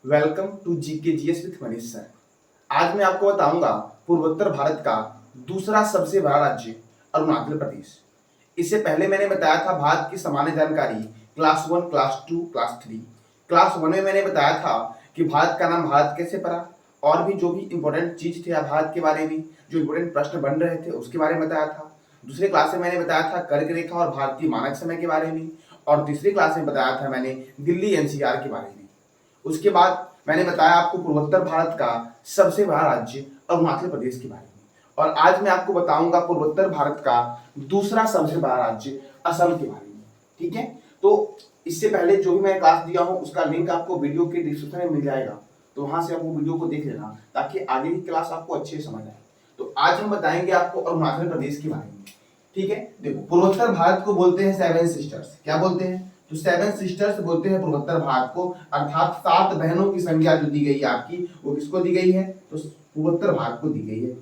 Welcome to GK GS with Manish sir. आज मैं आपको बताऊंगा पूर्वोत्तर भारत का दूसरा सबसे बड़ा राज्य अरुणाचल प्रदेश। इससे पहले मैंने बताया था भारत की सामान्य जानकारी क्लास 1, क्लास 2, क्लास 3। क्लास 1 में मैंने बताया था कि भारत का नाम भारत कैसे पड़ा और भी जो भी इंपॉर्टेंट चीज थे भारत के बारे में, जो इंपॉर्टेंट प्रश्न बन रहे थे उसके बारे में बताया था। दूसरे क्लास में मैंने बताया था कर्क रेखा और भारतीय मानक समय के बारे में, और तीसरी क्लास में बताया था मैंने दिल्ली एनसीआर के बारे में। उसके बाद मैंने बताया आपको पूर्वोत्तर भारत का सबसे बड़ा राज्य अरुणाचल प्रदेश के बारे में, और आज मैं आपको बताऊंगा पूर्वोत्तर भारत का दूसरा सबसे बड़ा राज्य असम के बारे में। ठीक है, तो इससे पहले जो भी मैं क्लास दिया हूं उसका लिंक आपको वीडियो के डिस्क्रिप्शन में मिल जाएगा, तो वहां से आप वो वीडियो को देख लेना ताकि आगे की क्लास आपको अच्छे से समझ आए। तो आज हम बताएंगे आपको अरुणाचल प्रदेश के बारे में। ठीक है, देखो पूर्वोत्तर भारत को बोलते हैं सेवन सिस्टर्स। क्या बोलते हैं? तो सेवन सिस्टर्स बोलते हैं पूर्वोत्तर भारत को, अर्थात 7 बहनों की संख्या जो दी गई है आपकी, वो किसको दी गई है? तो पूर्वोत्तर भारत को दी गई है।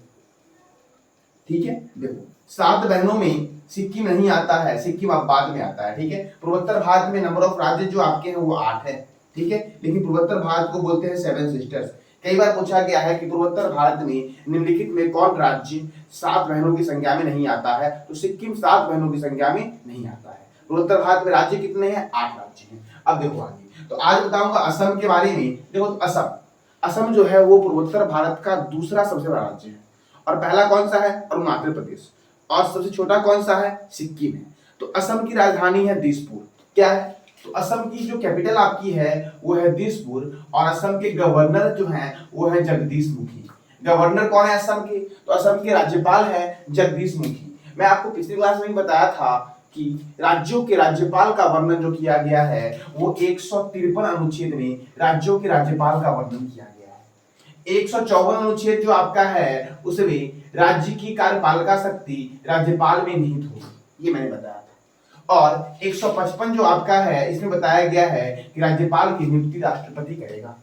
ठीक है, देखो 7 बहनों में सिक्किम नहीं आता है, सिक्किम अब बाद में आता है। ठीक है, पूर्वोत्तर भारत में नंबर ऑफ राज्य जो आपके हैं वो 8 है। ठीक है, लेकिन पूर्वोत्तर भारत को बोलते हैं सेवन सिस्टर्स। कई बार पूछा गया है कि पूर्वोत्तर भारत में निम्नलिखित में कौन राज्य 7 बहनों की संख्या में नहीं आता है? तो सिक्किम 7 बहनों की संख्या में नहीं आता है। पूर्वोत्तर भारत में राज्य कितने हैं? 8 राज्य हैं। अब देखो आगे, तो आज बताऊंगा असम के बारे में। देखो असम जो है वो पूर्वोत्तर भारत का दूसरा सबसे बड़ा राज्य है, और पहला कौन सा है? अरुणाचल प्रदेश, और सबसे छोटा कौन सा है? सिक्किम है। तो असम की राजधानी है दिसपुर। क्या है? तो असम की जो कैपिटल आपकी है वो है दिसपुर, और असम के गवर्नर जो हैं वो है जगदीश मुखी। गवर्नर कौन है असम के? तो असम के राज्यपाल है जगदीश मुखी। मैं आपको पिछली क्लास में बताया था कि राज्यों के राज्यपाल का वर्णन जो किया गया है वो 153 अनुच्छेद में राज्यों के राज्यपाल का वर्णन किया गया है। 154 अनुच्छेद जो आपका है उसमें राज्य की कार्यपालिका शक्ति राज्यपाल में निहित होगी, ये मैंने बताया था। और 155 जो आपका है इसमें बताया गया है कि राज्यपाल की नियुक्ति राष्ट्रपति करेगा।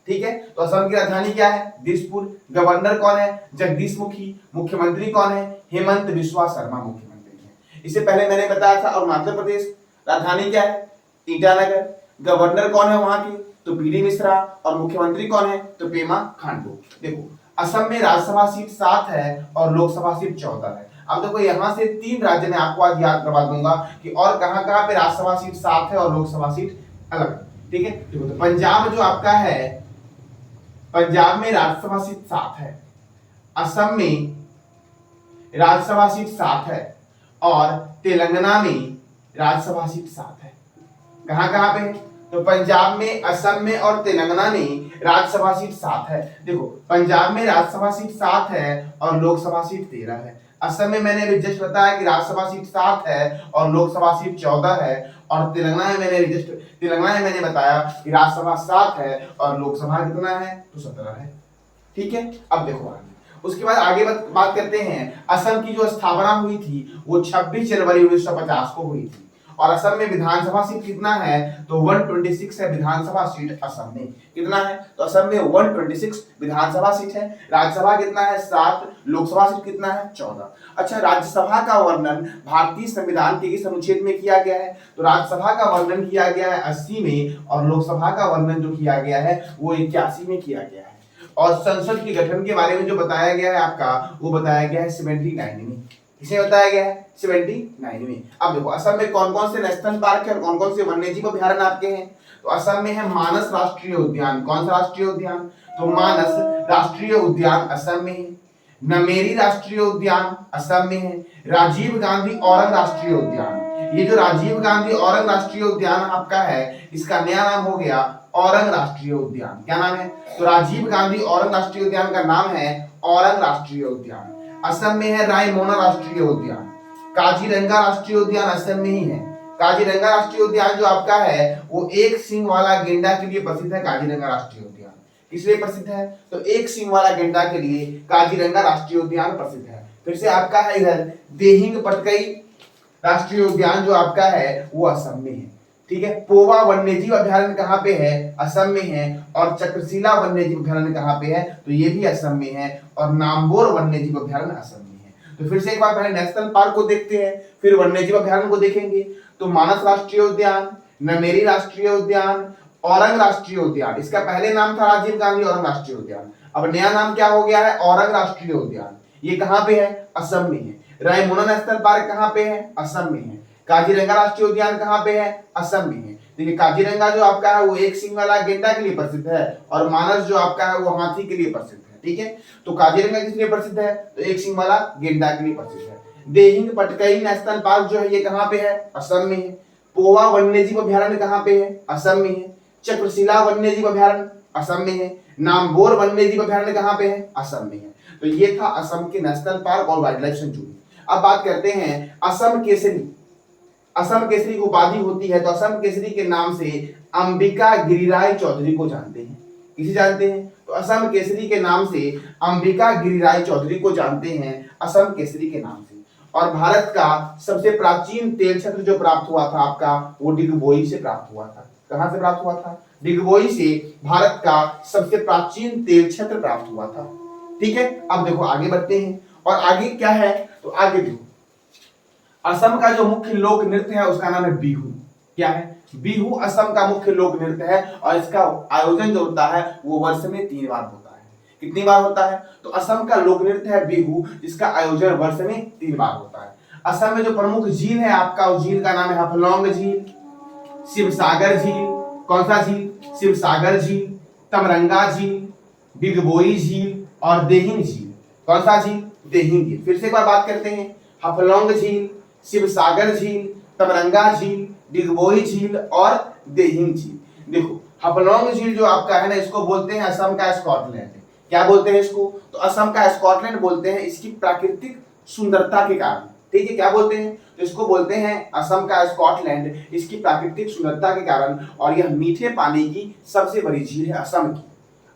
ठीक है, तो असम की राजधानी क्या है? दिसपुर। गवर्नर कौन है? जगदीश मुखी। मुख्यमंत्री कौन है? हेमंत बिस्वा शर्मा मुख्यमंत्री है। इससे पहले मैंने बताया था अरुणाचल प्रदेश, राजधानी क्या है? ईटानगर। गवर्नर कौन है वहां के? तो बीडी मिश्रा। और मुख्यमंत्री कौन है? तो पेमा खांडू। देखो असम में राज्यसभा सीट 7 है और लोकसभा सीट 14 है। अब देखो यहां से 3 राज्य में आपको आज याद करवा दूंगा कि और कहां-कहां पे राज्यसभा सीट 7 है और लोकसभा सीट अलग है। ठीक है, देखो तो पंजाब जो आपका है, पंजाब में राज्यसभा सीट 7 है, असम में राज्यसभा सीट 7 है, और तेलंगाना में राज्यसभा सीट 7 है। कहां-कहां पे? तो पंजाब में, असम में और तेलंगाना में राज्यसभा सीट 7 है। देखो पंजाब में राज्यसभा सीट 7 है और लोकसभा सीट 13 है। असम में मैंने अभी जस्ट बताया कि राज्यसभा सीट 7 है और लोकसभा सीट 14 है, और तेलंगाना में मैंने बताया कि राज्यसभा 7 है और लोकसभा कितना है? तो 17 है। ठीक है, अब देखो आगे, उसके बाद आगे बात करते हैं। असम की जो स्थापना हुई थी वो 26 जनवरी 1950 को हुई थी, और असम में विधानसभा सीट कितना है? तो 126 है विधानसभा सीट असम में। कितना है? तो असम में 126 विधानसभा सीट है। राज्यसभा कितना है? 7। लोकसभा सीट कितना है? 14। अच्छा, राज्यसभा का वर्णन भारतीय संविधान के किस अनुच्छेद में किया गया है? तो राज्यसभा का वर्णन किया गया है 80 में, और लोकसभा का वर्णन जो किया गया है वो 81 में किया गया है। और संसद के गठन के बारे में जो बताया गया है आपका, वो बताया गया है 79 में। इसे बताया गया है 79 में। अब देखो असम में कौन कौन से नेशनल पार्क है और कौन कौन से वन्यजीव अभयारण्य आपके हैं? तो असम में है मानस राष्ट्रीय उद्यान। कौन सा राष्ट्रीय उद्यान? तो मानस राष्ट्रीय उद्यान असम में है। नमेरी राष्ट्रीय उद्यान असम में है। राजीव गांधी औरंग राष्ट्रीय उद्यान, ये जो राजीव गांधी औरंग राष्ट्रीय उद्यान आपका है इसका नया नाम हो गया औरंग राष्ट्रीय उद्यान। क्या नाम है? तो राजीव गांधी औरंग राष्ट्रीय उद्यान का नाम है औरंग राष्ट्रीय उद्यान। असम में है रायमोना राष्ट्रीय उद्यान। काजीरंगा राष्ट्रीय उद्यान असम में ही है। काजीरंगा राष्ट्रीय उद्यान जो आपका है वो एक सींग वाला गेंडा के लिए प्रसिद्ध है। काजीरंगा राष्ट्रीय उद्यान किस लिए प्रसिद्ध है? तो एक सींग वाला गेंडा के लिए काजीरंगा राष्ट्रीय उद्यान प्रसिद्ध है। फिर से आपका है इधर देहिंग पटकई राष्ट्रीय उद्यान जो आपका है वो असम में है। ठीक है, पोवा वन्यजीव अभयारण्य कहाँ पे है? असम में है। और चक्रशिला वन्यजीव अभयारण्य कहाँ पे है? तो ये भी असम में है। और नामबोर वन्यजीव अभयारण्य असम में है। तो फिर से एक बार पहले नेशनल पार्क को देखते हैं, फिर वन्यजीव अभयारण्य को देखेंगे। तो मानस राष्ट्रीय उद्यान, नमेरी राष्ट्रीय उद्यान, औरंग राष्ट्रीय उद्यान। इसका पहले नाम था राजीव गांधी औरंग राष्ट्रीय उद्यान, अब नया नाम क्या हो गया है, औरंग राष्ट्रीय उद्यान। ये कहां पे है, असम में है। रायमोना नेशनल पार्क कहां पे है, असम में है। काजीरंगा राष्ट्रीय उद्यान कहां पे है, असम में है। देखिए काजीरंगा जो आपका है वो एक सींग वाला गेंडा के लिए प्रसिद्ध है और मानस जो आपका है वो हाथी के लिए प्रसिद्ध है। ठीक है, तो काजीरंगा किस लिए प्रसिद्ध है, तो एक सींग वाला गेंडा के लिए प्रसिद्ध है। देहिंग पटकाई नेशनल पार्क जो है ये कहां पे है, असम में है। पोवा वन्यजीव अभयारण्य कहां पे है, असम में है। चक्रशिला वन्यजीव अभयारण्य असम में है। नामबोर वन्यजीव अभयारण्य कहां पे है, असम में है। तो ये था असम के नेशनल पार्क और वाइल्ड लाइफ सेंचुरी। अब बात करते हैं असम केसरी। असम केसरी की उपाधि होती है, तो असम केसरी के नाम से अंबिका गिरिराय चौधरी को जानते हैं। किसे जानते हैं, तो असम केसरी के नाम से अंबिका गिरिराय चौधरी को जानते हैं, असम केसरी के नाम से। और भारत का सबसे प्राचीन तेल क्षेत्र जो प्राप्त हुआ था आपका, वो डिगबोई से प्राप्त हुआ था। कहां से प्राप्त हुआ था, डिगबोई से भारत का सबसे प्राचीन तेल क्षेत्र प्राप्त हुआ था। ठीक है, अब देखो आगे बढ़ते हैं, और आगे क्या है, तो आगे देखो असम का जो मुख्य लोक नृत्य है उसका नाम है बिहू। क्या है, बिहू असम का मुख्य लोक नृत्य है, और इसका आयोजन जो होता है वो वर्ष में 3 बार होता है। कितनी बार होता है, तो असम का लोक नृत्य है बिहू, जिसका आयोजन वर्ष में 3 बार होता है। असम में जो प्रमुख झील है आपका, उस झील का नाम है हफलौंग झील, शिवसागर झील। कौन सा झील, शिवसागर झील, तमरंगा झील, डिगबोई झील और देहिंग झील। कौन सा झील, देहिंग झील। फिर से एक बार बात करते हैं, हफलौंग झील, शिवसागर झील, तमरंगा झील, डिगबोई झील और देहिंग झील। देखो हफलौंग झील जो आपका है ना, इसको बोलते हैं असम का स्कॉटलैंड। क्या बोलते हैं इसको, तो असम का स्कॉटलैंड बोलते हैं, इसकी प्राकृतिक सुंदरता के कारण। ठीक है, क्या बोलते हैं, तो इसको बोलते हैं असम का स्कॉटलैंड, इसकी प्राकृतिक सुंदरता के कारण। और यह मीठे पानी की सबसे बड़ी झील है असम की।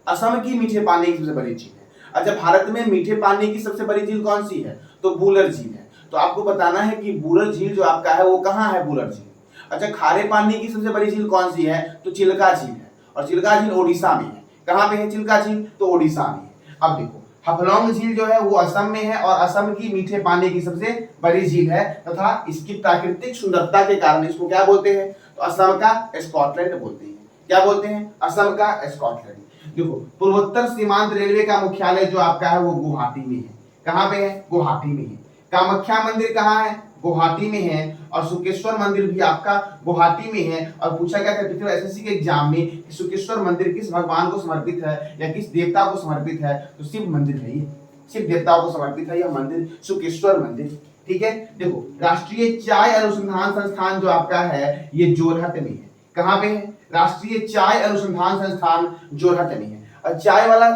असम की मीठे पानी की सबसे बड़ी झील है। अच्छा, भारत में मीठे पानी की सबसे बड़ी झील कौन सी है, तो बूलर झील है। तो आपको बताना है कि बूलर झील जो आपका है वो कहाँ है, बूलर झील। अच्छा, खारे पानी की सबसे बड़ी झील कौन सी है, तो चिल्का झील है, और चिल्का झील ओडिशा में है। कहाँ पे है चिल्का झील, तो ओडिशा में है। अब देखो हफलौंग झील जो है वो असम में है, और असम की मीठे पानी की सबसे बड़ी झील है, तथा इसकी प्राकृतिक सुंदरता के कारण इसको क्या बोलते हैं, तो असम का स्कॉटलैंड बोलते हैं। क्या बोलते हैं, असम का स्कॉटलैंड। देखो पूर्वोत्तर सीमांत रेलवे का मुख्यालय जो आपका है वो गुवाहाटी में है। कहाँ पे है, गुवाहाटी में है। कामाख्या मंदिर कहाँ है, गुवाहाटी में है। और सुकेश्वर मंदिर भी आपका गुवाहाटी में है। और पूछा गया था पिछले एसएससी के एग्जाम में कि सुकेश्वर मंदिर किस भगवान को समर्पित है या किस देवता को समर्पित है, तो शिव मंदिर है ये, शिव देवता को समर्पित है यह मंदिर, सुकेश्वर मंदिर। ठीक है, देखो राष्ट्रीय चाय अनुसंधान संस्थान जो आपका है ये जोरहट में है। कहाँ पे है, राष्ट्रीय चाय अनुसंधान संस्थान जोरहट में है। और चाय वाला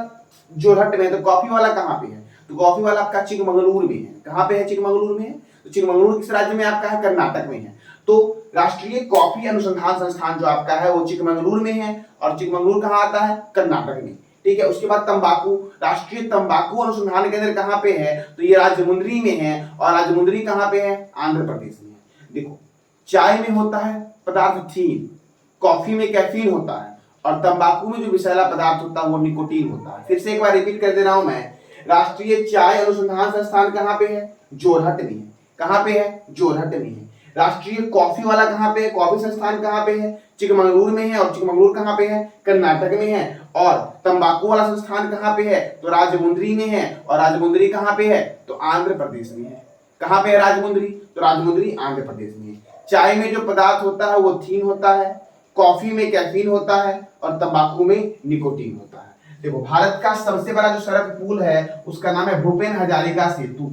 जोरहट में, तो कॉफी वाला कहाँ पे है, तो कॉफी वाला आपका चिकमंगलूर में है। कहाँ पे है, चिकमंगलूर में है। तो चिकमंगलूर किस राज्य में आपका है, कर्नाटक में है। तो राष्ट्रीय कॉफी अनुसंधान संस्थान जो आपका है वो चिकमंगलूर में है, और चिकमंगलूर कहाँ आता है, कर्नाटक में। ठीक है, उसके बाद तंबाकू, राष्ट्रीय तंबाकू अनुसंधान केंद्र कहाँ पे है, तो ये राजमुंदरी में है। और राजमुंदरी कहाँ पे है, आंध्र प्रदेश में है। देखो चाय में होता है पदार्थ थीन, कॉफी में कैफीन होता है, और तंबाकू में जो विषैला पदार्थ होता है वो निकोटीन होता है। फिर से एक बार रिपीट कर दे रहा हूं मैं, राष्ट्रीय चाय अनुसंधान संस्थान कहाँ पे है, जोरहट में है। कहाँ पे है, जोरहट में है। राष्ट्रीय कॉफी वाला कहाँ पे है, कॉफी संस्थान कहाँ पे है, चिकमंगलूर में है। और चिकमंगलूर कहाँ पे है, कर्नाटक में है। और तंबाकू वाला संस्थान कहाँ पे है, तो राजमुंदरी में है। और राजमुंदरी कहाँ पे है, तो आंध्र प्रदेश में है। कहाँ पे है राजमुंदरी, तो राजमुंदरी आंध्र प्रदेश में है। चाय में जो पदार्थ होता है वो थीन होता है, कॉफी में कैफीन होता है, और तंबाकू में निकोटीन होता है। देखो भारत का सबसे बड़ा जो सड़क पुल है उसका नाम है भूपेन हजारिका सेतु।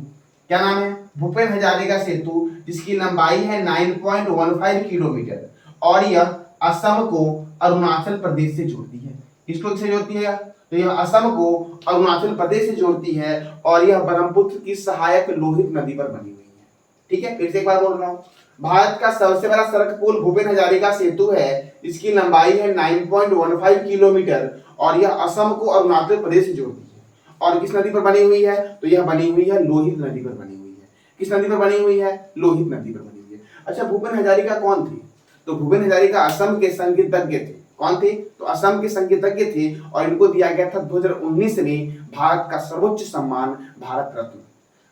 क्या नाम है, भूपेन हजारिका सेतु, जिसकी लंबाई है 9.15 किलोमीटर, और यह असम को अरुणाचल प्रदेश से जोड़ती है। किसको से जोड़ती है, तो यह असम को अरुणाचल प्रदेश से जोड़ती है, और यह ब्रह्मपुत्र की सहायक लोहित नदी पर बनी हुई है। ठीक है, फिर से एक बार बोल रहा हूँ, भारत का सबसे बड़ा सड़क पुल भूपेन हजारिका सेतु है, इसकी लंबाई है 9.15 किलोमीटर, और यह असम को अरुणाचल प्रदेश से जोड़ती है। और किस नदी पर बनी हुई है, तो यह बनी हुई है लोहित नदी पर बनी हुई है। किस नदी पर बनी हुई है, लोहित नदी पर बनी हुई है। अच्छा, भूपेन हजारिका कौन थे, तो भूपेन हजारिका असम के संगीतज्ञ थे। कौन थे, तो असम के संगीतज्ञ थे, और इनको दिया गया था 2019 में भारत का सर्वोच्च सम्मान भारत रत्न।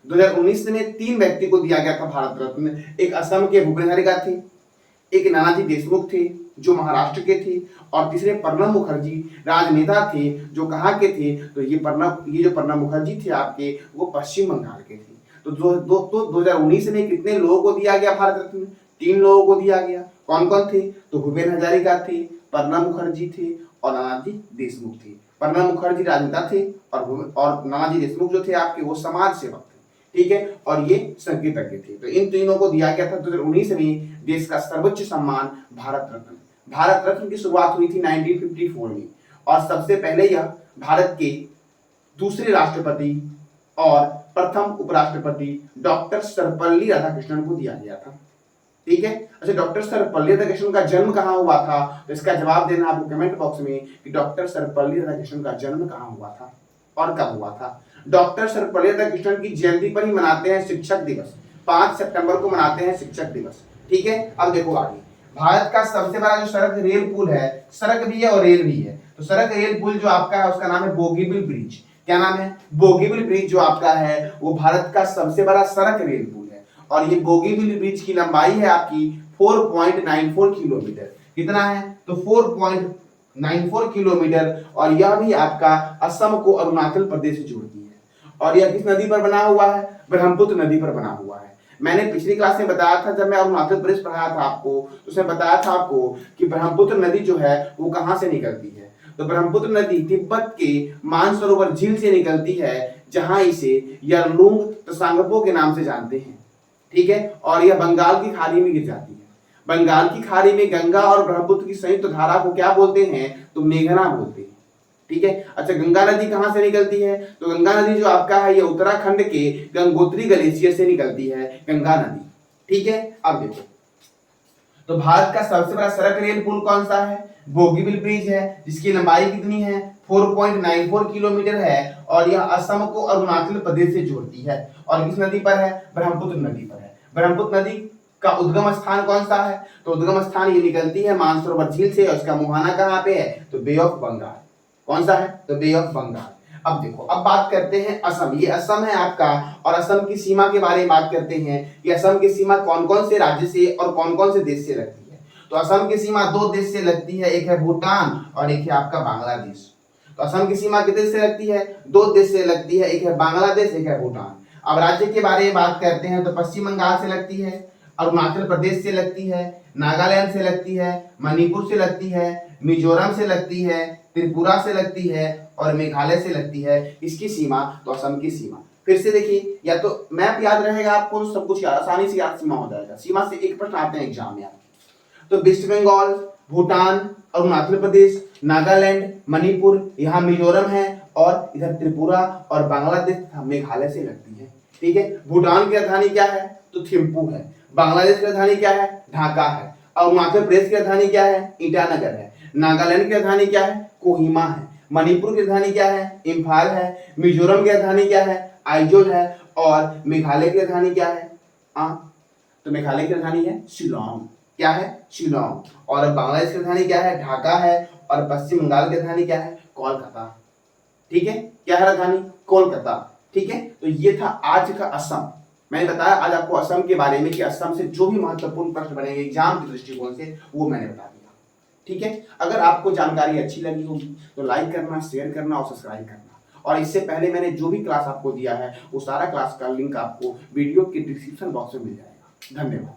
2019 में 3 व्यक्ति को दिया गया था भारत रत्न। एक असम के भूपेन हजारिका थे, एक नानाजी देशमुख थे, जो महाराष्ट्र के थे, और तीसरे प्रणब मुखर्जी राजनेता थे, जो कहाँ के थे, तो ये जो प्रणब मुखर्जी थे आपके, वो पश्चिम बंगाल के थे। तो 2019 में कितने लोगों को दिया गया भारत रत्न? 3 लोगों को दिया गया। कौन कौन थे? तो भूपेन हजारिका थे, प्रणब मुखर्जी थे और नानाजी देशमुख थे। प्रणब मुखर्जी राजनेता थे और नानाजी देशमुख जो थे आपके, वो समाज सेवक थे। ठीक है, और ये संगीतज्ञ थे। तो इन तीनों को दिया गया था 2019 में देश का सर्वोच्च सम्मान भारत रत्न। भारत रत्न की शुरुआत हुई थी 1954 में, और सबसे पहले यह भारत के दूसरे राष्ट्रपति और प्रथम उपराष्ट्रपति डॉक्टर सर्वपल्ली राधाकृष्णन को दिया गया था। ठीक है, अच्छा, डॉक्टर सर्वपल्ली राधाकृष्णन का जन्म कहाँ हुआ था? तो इसका जवाब देना आपको कमेंट बॉक्स में कि डॉक्टर सर्वपल्ली राधाकृष्णन का जन्म कहाँ हुआ था और कब हुआ था। डॉक्टर सर्वपल्ली राधाकृष्णन की जयंती पर ही मनाते हैं शिक्षक दिवस, 5 सितंबर को मनाते हैं शिक्षक दिवस। ठीक है, अब देखो आगे, भारत का सबसे बड़ा जो सड़क रेल पुल है, सड़क भी है और रेल भी है, तो सड़क रेल पुल जो आपका है उसका नाम है बोगीबिल ब्रिज। क्या नाम है? बोगीबिल ब्रिज जो आपका है वो भारत का सबसे बड़ा सड़क रेल पुल है, और ये बोगीबिल ब्रिज की लंबाई है आपकी 4.94 किलोमीटर। कितना है? तो 4.94 किलोमीटर, और यह भी आपका असम को अरुणाचल प्रदेश से जोड़ती है। और यह किस नदी पर बना हुआ है? ब्रह्मपुत्र नदी पर बना हुआ है। मैंने पिछली क्लास में बताया था, जब मैं अरुणाचल प्रदेश पढ़ाया था आपको, तो उसमें बताया था आपको कि ब्रह्मपुत्र नदी जो है वो कहां से निकलती है। तो ब्रह्मपुत्र नदी तिब्बत के मानसरोवर झील से निकलती है, जहां इसे यरलुंग तसांगपो के नाम से जानते हैं। ठीक है, और यह बंगाल की खाड़ी में गिर जाती है। बंगाल की खाड़ी में गंगा और ब्रह्मपुत्र की संयुक्त धारा को क्या बोलते हैं? तो मेघना बोलते हैं। ठीक है, अच्छा, गंगा नदी कहां से निकलती है? तो गंगा नदी जो आपका है ये उत्तराखंड के गंगोत्री ग्लेशियर से निकलती है गंगा नदी। ठीक है, अब देखो, तो भारत का सबसे बड़ा सड़क रेल पुल कौन सा है? बोगीबिल ब्रिज है, जिसकी लंबाई कितनी है? 4.94 किलोमीटर है, और यह असम को अरुणाचल प्रदेश से जोड़ती है। और किस नदी पर है? ब्रह्मपुत्र नदी पर है। ब्रह्मपुत्र नदी का उद्गम स्थान कौन सा है? तो उद्गम स्थान ये निकलती है मानसरोवर झील से, और इसका मुहाना कहाँ पे है? तो बे ऑफ बंगाल। कौन सा है? तो बे ऑफ बंगाल। अब देखो, अब बात करते हैं असम। ये असम है आपका, और असम की सीमा के बारे में बात करते हैं कि असम की सीमा कौन कौन से राज्य से और कौन कौन से देश से लगती है। तो असम की सीमा 2 देश से लगती है, एक है भूटान और एक है आपका बांग्लादेश। तो असम की सीमा कितने से लगती है? 2 देश से लगती है, एक है बांग्लादेश, एक है भूटान। अब राज्य के बारे में बात करते हैं, तो पश्चिम बंगाल से लगती है, अरुणाचल प्रदेश से लगती है, नागालैंड से लगती है, मणिपुर से लगती है, मिजोरम से लगती है, त्रिपुरा से लगती है और मेघालय से लगती है। इसकी सीमा, तो असम की सीमा फिर से देखिए, या तो मैप याद रहेगा आपको तो सब कुछ आसानी से याद सीमा हो जाएगा। सीमा से एक प्रश्न आते हैं एग्जाम में आपके, तो वेस्ट बंगाल, भूटान, अरुणाचल प्रदेश, नागालैंड, मणिपुर, यहाँ मिजोरम है, और इधर त्रिपुरा और बांग्लादेश मेघालय से लगती है। ठीक है, भूटान की राजधानी क्या है? तो थिम्पू है। बांग्लादेश की राजधानी क्या है? ढाका है। अरुणाचल प्रदेश की राजधानी क्या है? ईटानगर है। नागालैंड की राजधानी क्या है? कोहिमा है। मणिपुर की राजधानी क्या है? इम्फाल है। मिजोरम की राजधानी क्या है? आइजोल है। और मेघालय की राजधानी क्या है? तो मेघालय की राजधानी है शिलोंग। क्या है? शिलोंग। और बांग्लादेश की राजधानी क्या है? ढाका है। और पश्चिम बंगाल की राजधानी क्या है? कोलकाता। ठीक है, क्या है राजधानी? कोलकाता। ठीक है, तो ये था आज का असम। मैंने बताया आज आपको असम के बारे में कि असम से जो भी महत्वपूर्ण प्रश्न बनेंगे एग्जाम के दृष्टिकोण से, वो मैंने बता दिया। ठीक है, अगर आपको जानकारी अच्छी लगी होगी तो लाइक करना, शेयर करना और सब्सक्राइब करना। और इससे पहले मैंने जो भी क्लास आपको दिया है वो सारा क्लास का लिंक आपको वीडियो के डिस्क्रिप्शन बॉक्स में मिल जाएगा। धन्यवाद।